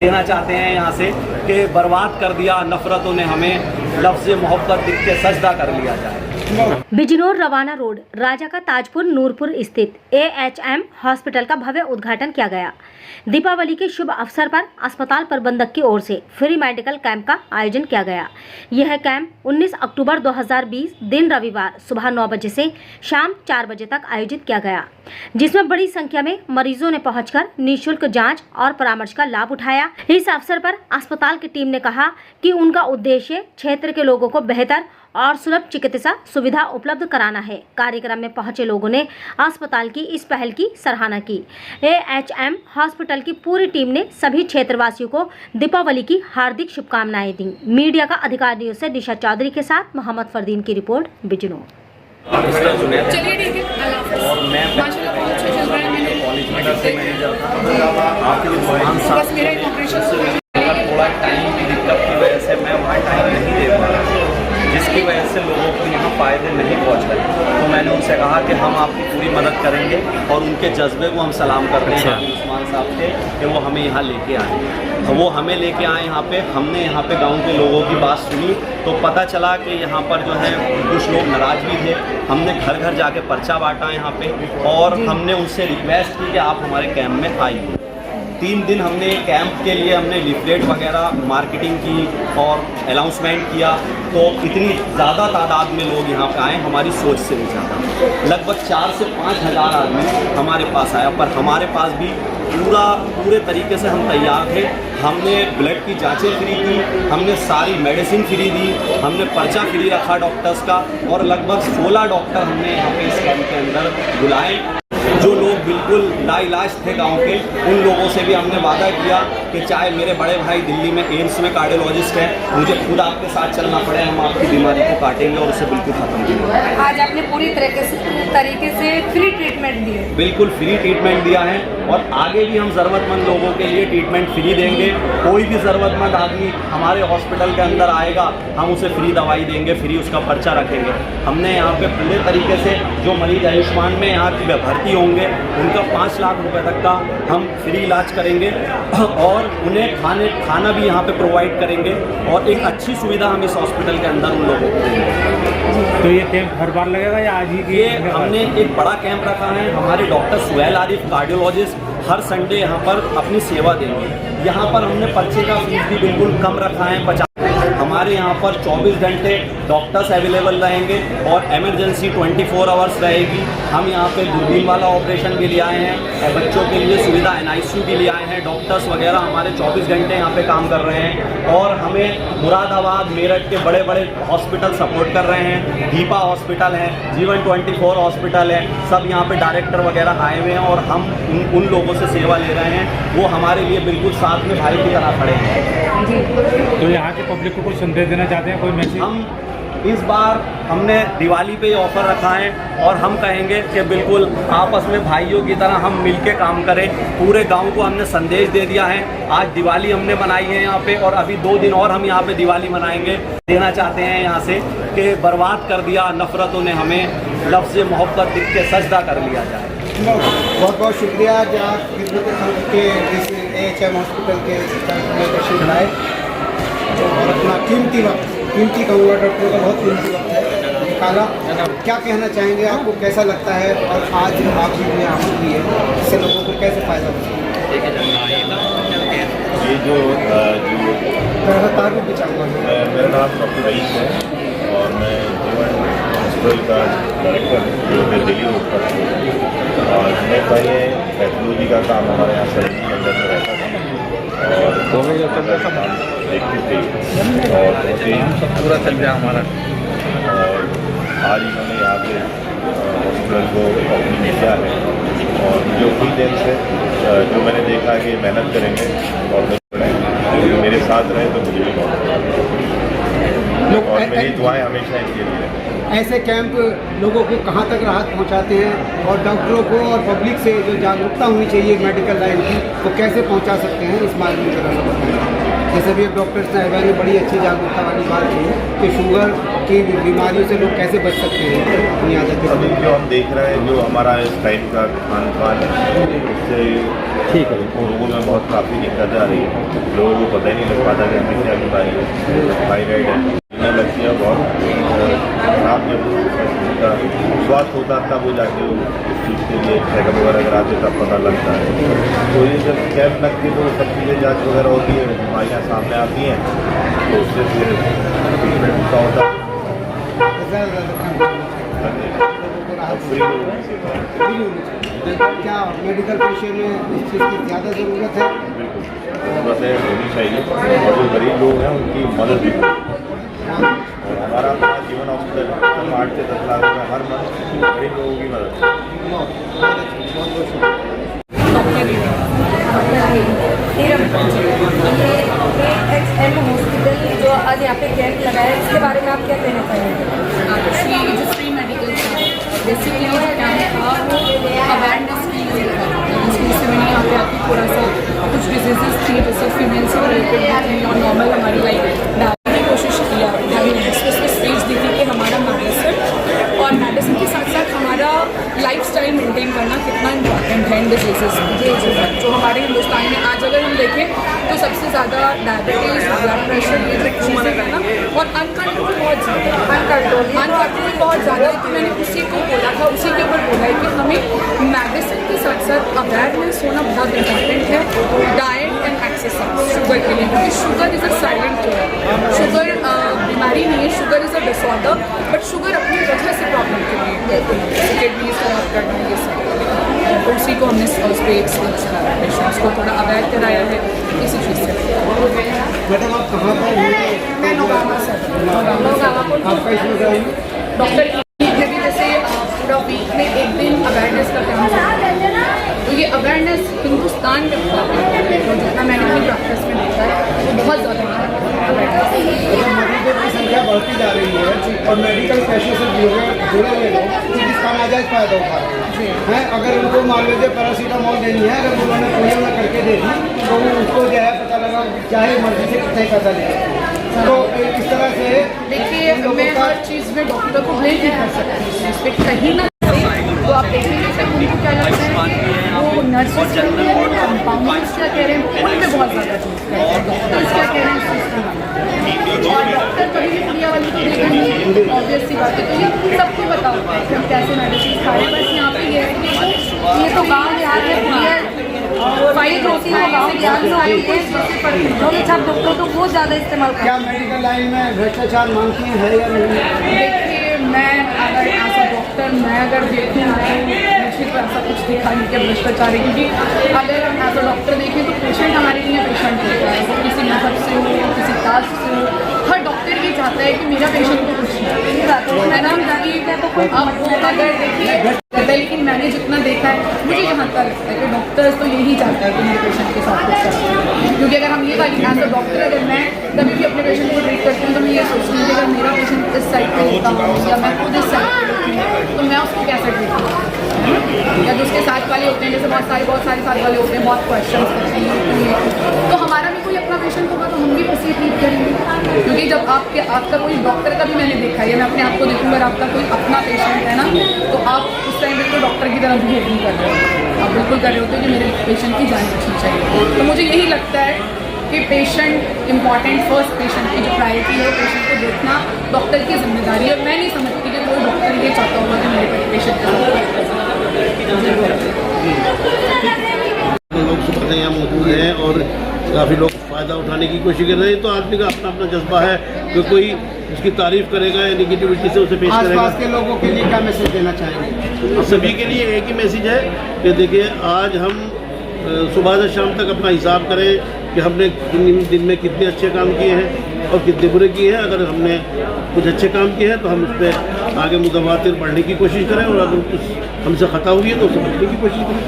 देना चाहते हैं यहाँ से कि बर्बाद कर दिया नफरतों ने हमें, लफ्ज़ मोहब्बत दिख के सजदा कर लिया जाए। बिजनौर रवाना रोड राजा का ताजपुर नूरपुर स्थित AHM हॉस्पिटल का भव्य उद्घाटन किया गया। दीपावली के शुभ अवसर पर अस्पताल प्रबंधक की ओर से फ्री मेडिकल कैंप का आयोजन किया गया। यह कैंप 19 अक्टूबर 2020 दिन रविवार सुबह 9 बजे से शाम 4 बजे तक आयोजित किया गया, जिसमें बड़ी संख्या में मरीजों ने पहुंचकर निःशुल्क जांच और परामर्श का लाभ उठाया। इस अवसर पर अस्पताल की टीम ने कहा कि उनका उद्देश्य क्षेत्र के लोगों को बेहतर और सुलभ चिकित्सा सुविधा उपलब्ध कराना है। कार्यक्रम में पहुंचे लोगों ने अस्पताल की इस पहल की सराहना की। AHM हॉस्पिटल की पूरी टीम ने सभी क्षेत्रवासियों को दीपावली की हार्दिक शुभकामनाएं दी। मीडिया का अधिकारियों से दिशा चौधरी के साथ मोहम्मद फरदीन की रिपोर्ट, बिजनौर। चलिए ठीक है, और मैं माशाल्लाह बहुत अच्छा चल रहा है। मैंने कॉलेज में से मैनेजर था, आपके बस मेरा एक ऑपरेशन थोड़ा टाइम की दिक्कत की वजह से मैं वहाँ टाइम नहीं दे पाया, जिसकी वजह से लोगों को यहाँ फ़ायदे नहीं पहुँच रहे। तो मैंने उनसे कहा कि हम आपकी पूरी मदद करेंगे और उनके जज्बे को हम सलाम करते हैं उस्मान साहब के कि वो हमें यहाँ लेके आए। तो वो हमें लेके आए यहाँ पे, हमने यहाँ पे गांव के लोगों की बात सुनी तो पता चला कि यहाँ पर जो है कुछ लोग नाराज़ भी थे। हमने घर घर जाके पर्चा बांटा यहाँ पे और हमने उनसे रिक्वेस्ट की कि आप हमारे कैंप में आइए। 3 दिन हमने कैंप के लिए हमने लिफलेट वगैरह मार्केटिंग की और अनाउंसमेंट किया, तो इतनी ज़्यादा तादाद में लोग यहाँ पे आए, हमारी सोच से भी ज़्यादा, लगभग 4 से 5 हज़ार आदमी हमारे पास आया। पर हमारे पास भी पूरे तरीके से हम तैयार थे। हमने ब्लड की जांचें फ्री की, हमने सारी मेडिसिन फ्री दी, हमने पर्चा फ्री रखा डॉक्टर्स का और लगभग 16 डॉक्टर हमने यहाँ पे इस कैंप के अंदर बुलाए। जो लोग बिल्कुल लाइलाज थे गांव के, उन लोगों से भी हमने वादा किया कि चाहे मेरे बड़े भाई दिल्ली में एम्स में कार्डियोलॉजिस्ट हैं, मुझे खुद आपके साथ चलना पड़े, हम आपकी बीमारी को काटेंगे और उसे बिल्कुल ख़त्म करेंगे। आज आपने पूरी तरीके से फ्री ट्रीटमेंट दी है। बिल्कुल फ्री ट्रीटमेंट दिया है और आगे भी हम ज़रूरतमंद लोगों के लिए ट्रीटमेंट फ्री देंगे। कोई भी ज़रूरतमंद आदमी हमारे हॉस्पिटल के अंदर आएगा, हम उसे फ्री दवाई देंगे, फ्री उसका पर्चा रखेंगे। हमने यहाँ पे पूरे तरीके से जो मरीज आयुष्मान में यहाँ भर्ती होंगे उनका 5 लाख रुपए तक का हम फ्री इलाज करेंगे और उन्हें खाना भी यहाँ पे प्रोवाइड करेंगे और एक अच्छी सुविधा हम इस हॉस्पिटल के अंदर उन लोगों को देंगे। तो ये कैंप हर बार लगेगा या आज ही? ये हमने एक बड़ा कैंप रखा है। हमारे डॉक्टर सुहेल आरिफ कार्डियोलॉजिस्ट हर संडे यहाँ पर अपनी सेवा देंगे। यहाँ पर हमने पर्चे का फीस भी बिल्कुल कम रखा है, 50। हमारे यहाँ पर 24 घंटे डॉक्टर्स अवेलेबल रहेंगे और इमरजेंसी 24 आवर्स रहेगी। हम यहाँ पे दूरबीन वाला ऑपरेशन के लिए आए हैं, बच्चों के लिए सुविधा NICU के लिए आए हैं। डॉक्टर्स वगैरह हमारे 24 घंटे यहाँ पे काम कर रहे हैं और हमें मुरादाबाद मेरठ के बड़े बड़े हॉस्पिटल सपोर्ट कर रहे हैं। दीपा हॉस्पिटल है, जीवन 24 हॉस्पिटल है, सब यहाँ पे डायरेक्टर वगैरह आए हुए हैं और हम उन लोगों से सेवा ले रहे हैं। वो हमारे लिए बिल्कुल साथ में भाई की तरह खड़े हैं। तो यहाँ के पब्लिक को कोई संदेश देना चाहते हैं, कोई मैसेज? हम इस बार हमने दिवाली पे ऑफ़र रखा है और हम कहेंगे कि बिल्कुल आपस में भाइयों की तरह हम मिलके काम करें। पूरे गांव को हमने संदेश दे दिया है। आज दिवाली हमने मनाई है यहाँ पे और अभी 2 दिन और हम यहाँ पे दिवाली मनाएंगे। देना चाहते हैं यहाँ से कि बर्बाद कर दिया नफरतों ने हमें, लफ्ज़ मोहब्बत दिख के सजदा कर लिया जाए। बहुत बहुत शुक्रिया के AHM हॉस्पिटल के तशरीफ लाए और अपना कीमती कहूँगा डॉक्टर का बहुत कीमती वक्त है निकाला। क्या कहना चाहेंगे, आपको कैसा लगता है और आज आप भी आमद भी है, इससे लोगों को कैसे फ़ायदा होगा? ये जो तारुफ भी चाहूँगा। मेरा नाम डॉक्टर रईस है और मैं जीवन हॉस्पिटल का डायरेक्टर जो मैं दिल्ली रोड पर हूँ और मैं पहले पैथोलॉजी का काम हमारे यहाँ सर्विस के अंदर में रहता था और काम देखती थी और पूरा चल गया हमारा। और आज इन्होंने यहाँ पे हॉस्पिटल को ओपनिंग किया है और मुझे उम्मीद देर से जो मैंने देखा कि मेहनत करेंगे और मेरे साथ रहे तो मुझे भी बहुत और मेरी दुआएं हमेशा इनके लिए ऐसे कैंप लोगों को कहाँ तक राहत पहुँचाते हैं और डॉक्टरों को और पब्लिक से जो जागरूकता होनी चाहिए मेडिकल लाइन की वो कैसे पहुँचा सकते हैं इस बारे में ज़रा बताएं। जैसे भी डॉक्टर साहिबा ने बड़ी अच्छी जागरूकता वाली बात की कि शुगर की बीमारियों से लोग कैसे बच सकते हैं अपनी आदतें। अभी जो हम देख रहे हैं जो हमारा इस टाइम का खान पान है उससे ठीक है लोगों में बहुत काफ़ी दिक्कत आ रही है। लोगों को पता ही नहीं लग पाता कि हमें क्या बीमारी है, थायराइड है, बच्चियाँ बहुत खराब जब उनका स्वास्थ्य होता तब वो जाके उस चीज़ के लिए चेकअप वगैरह कराते तब पता लगता है। तो ये जब कैंप लगती है तो सब चीज़ें जाँच वगैरह होती है, बीमारियाँ सामने आती हैं तो उससे फिर ट्रीटमेंट का होता है। क्या मेडिकल पेशे में इस चीज़ की ज़्यादा ज़रूरत है? ज़रूरत है, होनी चाहिए और जो गरीब लोग हैं उनकी मदद भी और हमारा अपना जीवन हॉस्पिटल 8 से 10 लाख रुपये हर मंथ गरीब लोगों की मदद। AHM हॉस्पिटल जो आज यहाँ पे कैंप लगाया है इसके बारे में आप क्या कहना चाहेंगे? जो फ्री मेडिकल था बेसिकली जो कैंप था वो अवेयरनेस के लिए था, इसलिए मैंने यहाँ पे आपको थोड़ा सा कुछ डिजीजेस थी जैसे फीमेल से रिलेटेड थी और नॉर्मल हमारी लाइफ डालने की कोशिश किया। उसमें स्टेज दी थी कि हमारा मेडिसिन और मेडिसिन के साथ साथ हमारा लाइफस्टाइल मेंटेन करना कितना इम्पॉर्टेंट है इन डिजीजेस में। जो हमारे हिंदुस्तान में आज अगर हम देखें तो सबसे ज़्यादा डायबिटीज़, ब्लड प्रेशर, ये जो चीज़ें हैं ना, और अनकंट्रोल बहुत ज़्यादा अनकंट्रोल बहुत ज़्यादा है। तो मैंने उसी को बोला था, उसी के ऊपर बोला है कि हमें मेडिसिन के साथ साथ अवेयरनेस होना बहुत इम्पॉर्टेंट है डाइट एंड एक्सरसाइज शुगर के लिए, क्योंकि sugar is a silent killer. Sugar बीमारी नहीं है, sugar is a disorder, but sugar अपनी वजह से प्रॉब्लम के लिए किडनी खराब करना ये सब, तो उसी को हमने उस पर पेशेंट्स को थोड़ा अवेयर कराया है इसी चीज़ से। मैडम आप कहाँ पर हैं? मैं नोगामा से आपका इसमें क्या है? डॉक्टर भी जैसे पूरा वीक में एक दिन अवेयरनेस का काम होता है, तो ये अवेयरनेस हिंदुस्तान में बहुत है, तो जितना मैंने अपनी प्रैक्टिस में देखा है वो बहुत ज़्यादा मरीजों की संख्या बढ़ती जा रही है और मेडिकल पेशे से जुड़े हुए लोग जिसका नाजायज फायदा उठा रहे हैं। अगर उनको मान लीजिए पैरासीटामोल देनी है, अगर उन्होंने पोलियो में करके दे दी तो उसको जो है पता लगा चाहे मर्जी से कितने पैसा ले, तो इस तरह से देखिए मैं हर चीज़ में डॉक्टर को ब्लेम नहीं कर सकती, इस पर कहीं ना कहीं तो आप देखेंगे कि उनको क्या लगता है वो नर्सेस क्या कह रहे हैं, कंपाउंडर्स क्या कह रहे हैं, उन पर बहुत ज़्यादा चीज़ कहते हैं, डॉक्टर्स क्या कह रहे हैं उस चीज़ का, और डॉक्टर कभी भी मीडिया वाली को देखेंगे ऑब्वियस सी बात है। तो ये सबको पता होता है कि हम कैसे मेडिसिन खा रहे हैं, बस यहाँ पे ये है कि ये तो गाँव देहात में फाइट होती है, गाँव देहात में होती है, जो भी सब डॉक्टर तो बहुत ज़्यादा इस्तेमाल करते हैं। क्या मेडिकल लाइन में भ्रष्टाचार मानती है या नहीं? देखिए मैं अगर एज अ डॉक्टर मैं अगर देखूँ तो मुझे तो ऐसा कुछ दिखा नहीं कि भ्रष्टाचार है, क्योंकि अगर हम एज अ डॉक्टर देखें तो पेशेंट हमारे लिए पेशेंट होता है, वो किसी मजहब से हो, किसी कास्ट से हो, हर डॉक्टर ये चाहता है कि मेरा पेशेंट को कुछ नहीं है ना, अब वो अगर देखिए लेकिन मैंने जितना देखा है मुझे यहाँ तक लगता है कि डॉक्टर्स तो यही चाहता है कि मेरे पेशेंट के साथ कुछ करें, क्योंकि अगर हम ये वाली एज अ डॉक्टर अगर मैं कभी भी अपने पेशेंट को ट्रीट करती हूँ तो मैं ये सोचती हूँ कि अगर मेरा पेशेंट इस साइड पे होता हूँ या मैं खुद इस साइड पे होती हूँ तो मैं उसको कैसे ट्रीट करूँ, या जो उसके साथ वाले होते हैं जैसे बहुत सारे साथ वाले होते हैं, बहुत क्वेश्चन करते हैं, तो हमारा भी कोई अपना पेशेंट होगा तो हम भी उसे ट्रीट करेंगे, क्योंकि जब आपका कोई डॉक्टर का भी मैंने देखा है, मैं अपने आप को देखूँ अगर आपका कोई अपना पेशेंट है ना तो आप उस टाइम बिल्कुल डॉक्टर की तरह बिहेव नहीं कर रहे हो, आप बिल्कुल कर रहे होते हो कि मेरे पेशेंट की जान बचनी चाहिए। तो मुझे यही लगता है कि पेशेंट इम्पॉर्टेंट, फर्स्ट पेशेंट की जो प्रायोरिटी है पेशेंट को देखना डॉक्टर की जिम्मेदारी है। मैं नहीं समझती कि कोई डॉक्टर ये चाहता होगा कि मेरे पेशेंट लोग सुबह से यहाँ मौजूद हैं और काफ़ी लोग फ़ायदा उठाने की कोशिश कर रहे हैं, तो आदमी का अपना अपना जज्बा है कि कोई उसकी तारीफ करेगा या निगेटिविटी से उसे पेश करेगा। आसपास के लोगों के लिए क्या मैसेज देना चाहेंगे? सभी के लिए एक ही मैसेज है कि देखिए आज हम सुबह से शाम तक अपना हिसाब करें कि हमने दिन में कितने अच्छे काम किए हैं और कितने बुरे किए हैं। अगर हमने कुछ अच्छे काम किए हैं तो हम उस पर आगे मुतवातिर बढ़ने की कोशिश करें और अगर कुछ हमसे ख़ता हुई है तो उसे बचने की कोशिश करें।